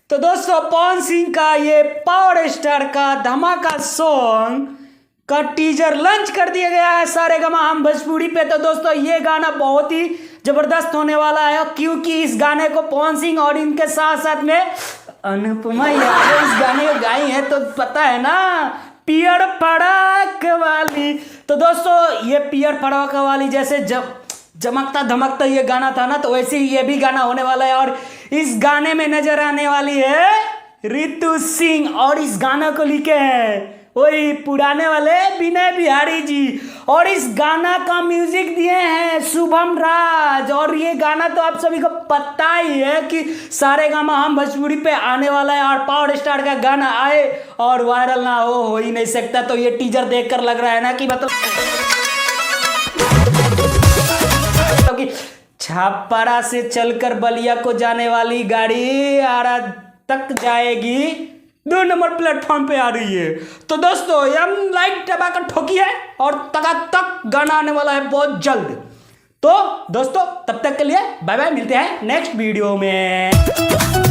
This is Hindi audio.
तो दोस्तों पवन सिंह का ये पावर स्टार का धमाका सॉन्ग का टीजर लॉन्च कर दिया गया है सारेगामा हम भोजपुरी पे। तो दोस्तों ये गाना बहुत ही जबरदस्त होने वाला है क्योंकि इस गाने को पवन सिंह और इनके साथ साथ में अनुपमा यादव इस गाने को गाई है। तो पता है ना पियर पड़ाक वाली। तो दोस्तों ये पियर पड़ाक वाली जैसे जब चमकता धमकता ये गाना था ना, तो वैसे ही ये भी गाना होने वाला है। और इस गाने में नजर आने वाली है ऋतु सिंह और इस गाना को लिखे हैं वही पुराने वाले विनय बिहारी जी। और इस गाना का म्यूजिक दिए हैं शुभम राज। और ये गाना तो आप सभी को पता ही है कि सारेगामा हम भोजपुरी पे आने वाला है और पावर स्टार का गाना आए और वायरल ना हो ही नहीं सकता। तो ये टीजर देखकर लग रहा है ना कि मतलब छापारा से चलकर बलिया को जाने वाली गाड़ी आरा तक जाएगी, 2 नंबर प्लेटफॉर्म पे आ रही है। तो दोस्तों हम लाइक दबाकर ठोकी है और तक गाना आने वाला है बहुत जल्द। तो दोस्तों तब तक के लिए बाय बाय, मिलते हैं नेक्स्ट वीडियो में।